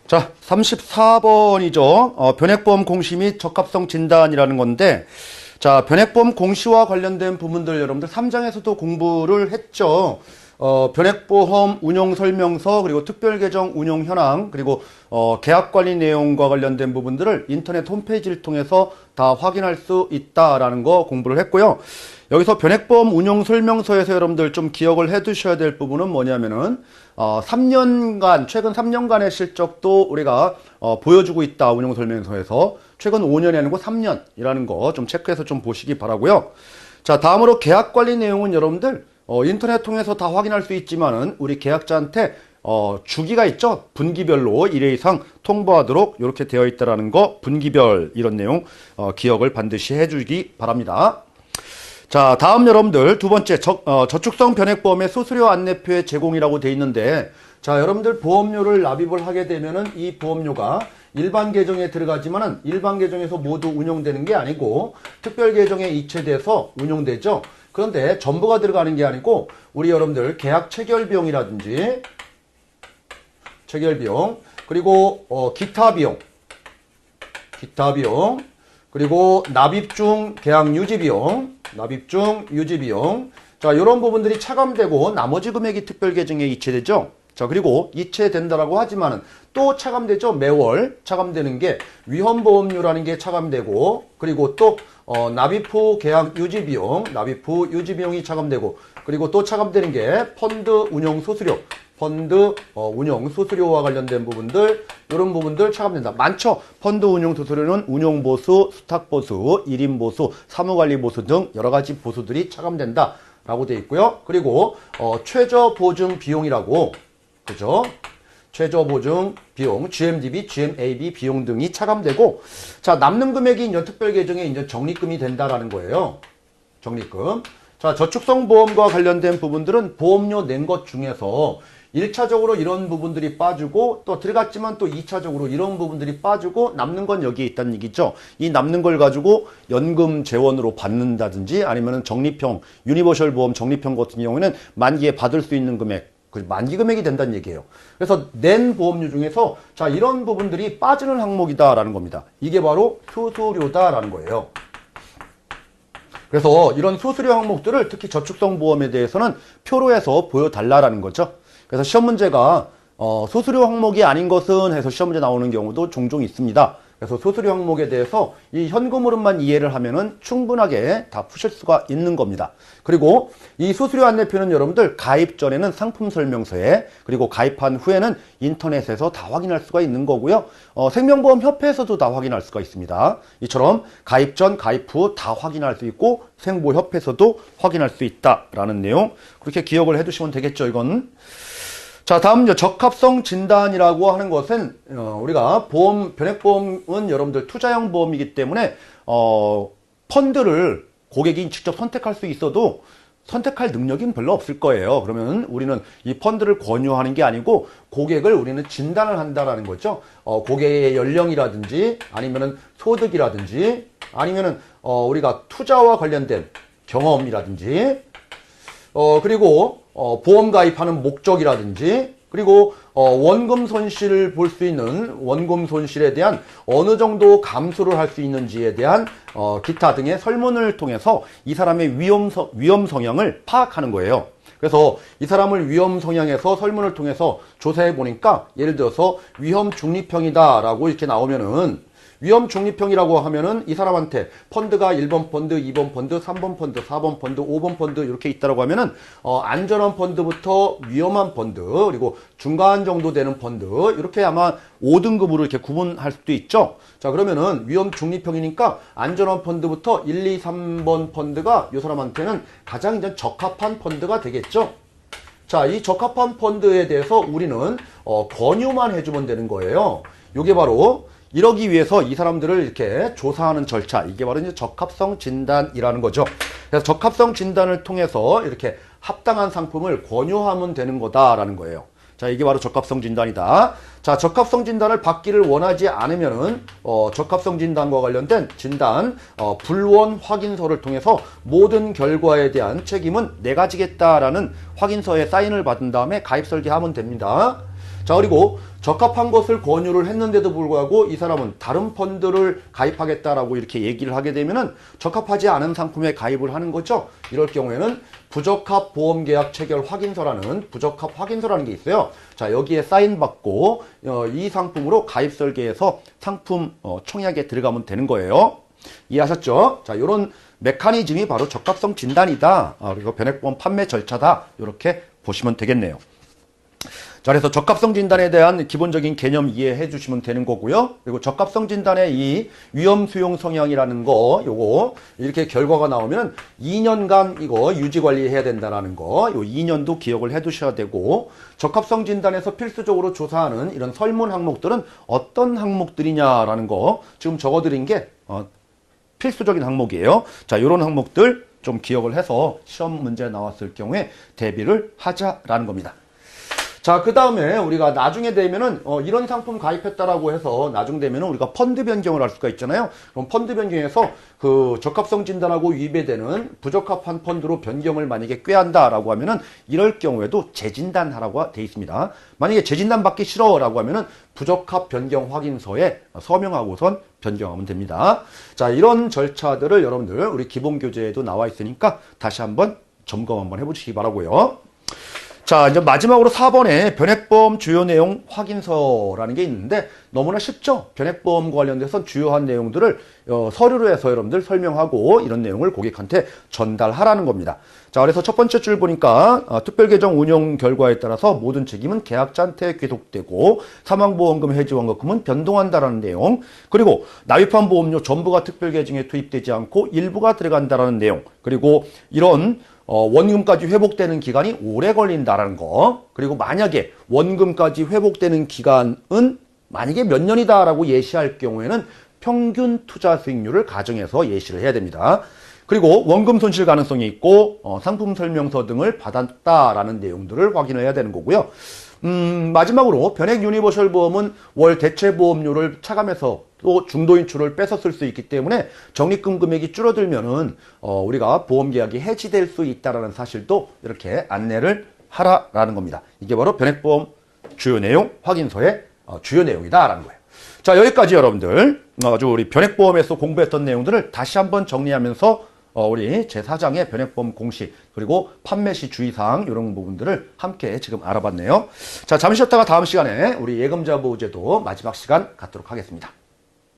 자, 34번이죠. 변액보험 공시 및 적합성 진단이라는 건데, 자, 변액보험 공시와 관련된 부분들 여러분들 3장에서도 공부를 했죠. 변액보험 운용 설명서, 그리고 특별계정 운용 현황, 그리고 계약 관리 내용과 관련된 부분들을 인터넷 홈페이지를 통해서 다 확인할 수 있다라는 거 공부를 했고요. 여기서 변액보험 운용 설명서에서 여러분들 좀 기억을 해 두셔야 될 부분은 뭐냐면은 3년간, 최근 3년간의 실적도 우리가 보여주고 있다. 운용 설명서에서 최근 5년이 아니고 3년이라는 거 좀 체크해서 좀 보시기 바라고요. 자, 다음으로 계약 관리 내용은 여러분들 인터넷 통해서 다 확인할 수 있지만은 우리 계약자한테 주기가 있죠. 분기별로 1회 이상 통보하도록 이렇게 되어 있다라는 거, 분기별 이런 내용 기억을 반드시 해주기 바랍니다. 자, 다음 여러분들 두 번째 저축성 변액보험의 수수료 안내표의 제공이라고 되어 있는데, 자, 여러분들 보험료를 납입을 하게 되면은 이 보험료가 일반 계정에 들어가지만은 일반 계정에서 모두 운용되는 게 아니고 특별 계정에 이체돼서 운용되죠. 그런데 전부가 들어가는 게 아니고 우리 여러분들 계약 체결 비용이라든지 체결 비용, 그리고 기타 비용, 그리고 납입 중 계약 유지 비용, 자, 이런 부분들이 차감되고 나머지 금액이 특별 계정에 이체되죠. 자, 그리고 이체된다라고 하지만은 또 차감되죠. 매월 차감되는 게 위험보험료라는 게 차감되고, 그리고 또 납입 후 계약 유지 비용이 차감되고, 그리고 또 차감되는 게 펀드 운용 수수료와 관련된 부분들, 이런 부분들 차감된다. 많죠? 펀드 운용 수수료는 운용보수, 수탁보수, 1인보수, 사무관리보수 등 여러가지 보수들이 차감된다 라고 되어 있고요. 그리고 최저보증 비용이라고, 그죠? 최저보증 비용, GMDB, GMAB 비용 등이 차감되고, 자, 남는 금액이 이제 특별 계정에 이제 적립금이 된다라는 거예요. 적립금. 자, 저축성 보험과 관련된 부분들은 보험료 낸 것 중에서 1차적으로 이런 부분들이 빠지고, 또 들어갔지만 또 2차적으로 이런 부분들이 빠지고, 남는 건 여기에 있다는 얘기죠. 이 남는 걸 가지고 연금 재원으로 받는다든지, 아니면은 적립형, 유니버셜 보험 적립형 같은 경우에는 만기에 받을 수 있는 금액, 그 만기 금액이 된다는 얘기예요. 그래서 낸 보험료 중에서 자, 이런 부분들이 빠지는 항목이다라는 겁니다. 이게 바로 수수료다라는 거예요. 그래서 이런 수수료 항목들을 특히 저축성 보험에 대해서는 표로 해서 보여달라라는 거죠. 그래서 시험 문제가 수수료 항목이 아닌 것은 해서 시험 문제 나오는 경우도 종종 있습니다. 그래서 수수료 항목에 대해서 이 현금 흐름만 이해를 하면은 충분하게 다 푸실 수가 있는 겁니다. 그리고 이 수수료 안내표는 여러분들 가입 전에는 상품 설명서에, 그리고 가입한 후에는 인터넷에서 다 확인할 수가 있는 거고요. 생명보험 협회에서도 다 확인할 수가 있습니다. 이처럼 가입 전, 가입 후 다 확인할 수 있고 생보협회에서도 확인할 수 있다라는 내용, 그렇게 기억을 해두시면 되겠죠, 이건. 자, 다음 적합성 진단이라고 하는 것은 우리가 변액보험은 여러분들 투자형 보험이기 때문에 펀드를 고객이 직접 선택할 수 있어도 선택할 능력은 별로 없을 거예요. 그러면 우리는 이 펀드를 권유하는 게 아니고 고객을 우리는 진단을 한다라는 거죠. 고객의 연령이라든지 아니면은 소득이라든지 아니면은 우리가 투자와 관련된 경험이라든지 그리고 보험 가입하는 목적이라든지, 그리고 원금 손실을 볼 수 있는 원금 손실에 대한 어느 정도 감수를 할 수 있는지에 대한 기타 등의 설문을 통해서 이 사람의 위험 성향을 파악하는 거예요. 그래서 이 사람을 위험 성향에서 설문을 통해서 조사해 보니까, 예를 들어서 위험 중립형이다 라고 이렇게 나오면은, 위험 중립형이라고 하면은 이 사람한테 펀드가 1번 펀드, 2번 펀드, 3번 펀드, 4번 펀드, 5번 펀드 이렇게 있다라고 하면은 안전한 펀드부터 위험한 펀드, 그리고 중간 정도 되는 펀드, 이렇게 아마 5등급으로 이렇게 구분할 수도 있죠. 자, 그러면은 위험 중립형이니까 안전한 펀드부터 1, 2, 3번 펀드가 이 사람한테는 가장 이제 적합한 펀드가 되겠죠. 자, 이 적합한 펀드에 대해서 우리는 권유만 해주면 되는 거예요. 이게 바로 이러기 위해서 이 사람들을 이렇게 조사하는 절차, 이게 바로 이제 적합성 진단이라는 거죠. 그래서 적합성 진단을 통해서 이렇게 합당한 상품을 권유하면 되는 거다라는 거예요. 자, 이게 바로 적합성 진단이다. 자, 적합성 진단을 받기를 원하지 않으면은 적합성 진단과 관련된 진단 불원 확인서를 통해서 모든 결과에 대한 책임은 내가 지겠다라는 확인서에 사인을 받은 다음에 가입 설계하면 됩니다. 자, 그리고 적합한 것을 권유를 했는데도 불구하고 이 사람은 다른 펀드를 가입하겠다라고 이렇게 얘기를 하게 되면은 적합하지 않은 상품에 가입을 하는 거죠. 이럴 경우에는 부적합 보험계약 체결 확인서라는 부적합 확인서라는 게 있어요. 자, 여기에 사인받고 이 상품으로 가입 설계해서 상품 청약에 들어가면 되는 거예요. 이해하셨죠? 자, 요런 메커니즘이 바로 적합성 진단이다. 그리고 변액보험 판매 절차다. 이렇게 보시면 되겠네요. 자, 그래서 적합성 진단에 대한 기본적인 개념 이해해 주시면 되는 거고요. 그리고 적합성 진단의 이 위험 수용 성향이라는 거, 요거 이렇게 결과가 나오면 2년간 이거 유지 관리해야 된다라는 거, 요 2년도 기억을 해 두셔야 되고, 적합성 진단에서 필수적으로 조사하는 이런 설문 항목들은 어떤 항목들이냐라는 거 지금 적어 드린 게 필수적인 항목이에요. 자, 요런 항목들 좀 기억을 해서 시험 문제 나왔을 경우에 대비를 하자라는 겁니다. 자, 그 다음에 우리가 나중에 되면은 이런 상품 가입했다라고 해서 나중 되면은 우리가 펀드 변경을 할 수가 있잖아요. 그럼 펀드 변경에서 그 적합성 진단하고 위배되는 부적합한 펀드로 변경을 만약에 꾀한다라고 하면은 이럴 경우에도 재진단하라고 돼 있습니다. 만약에 재진단 받기 싫어라고 하면은 부적합 변경 확인서에 서명하고선 변경하면 됩니다. 자, 이런 절차들을 여러분들 우리 기본 교재에도 나와 있으니까 다시 한번 점검 한번 해보시기 바라고요. 자, 이제 마지막으로 4번에 변액보험 주요 내용 확인서라는 게 있는데 너무나 쉽죠? 변액보험 관련돼서 주요한 내용들을 서류로 해서 여러분들 설명하고 이런 내용을 고객한테 전달하라는 겁니다. 자, 그래서 첫 번째 줄 보니까 특별계정 운용 결과에 따라서 모든 책임은 계약자한테 귀속되고 사망보험금 해지원금은 변동한다라는 내용, 그리고 납입한 보험료 전부가 특별계정에 투입되지 않고 일부가 들어간다라는 내용, 그리고 이런 원금까지 회복되는 기간이 오래 걸린다라는 거, 그리고 만약에 원금까지 회복되는 기간은 만약에 몇 년이다라고 예시할 경우에는 평균 투자 수익률을 가정해서 예시를 해야 됩니다. 그리고 원금 손실 가능성이 있고 상품 설명서 등을 받았다라는 내용들을 확인을 해야 되는 거고요. 마지막으로 변액 유니버셜 보험은 월 대체 보험료를 차감해서 또 중도 인출을 뺏었을 수 있기 때문에 적립금 금액이 줄어들면은 우리가 보험 계약이 해지될 수 있다라는 사실도 이렇게 안내를 하라라는 겁니다. 이게 바로 변액보험 주요 내용 확인서의 주요 내용이다라는 거예요. 자, 여기까지 여러분들 아주 우리 변액보험에서 공부했던 내용들을 다시 한번 정리하면서 우리 제4장의 변액보험 공시 그리고 판매 시 주의사항 이런 부분들을 함께 지금 알아봤네요. 자, 잠시 쉬었다가 다음 시간에 우리 예금자 보호제도 마지막 시간 갖도록 하겠습니다.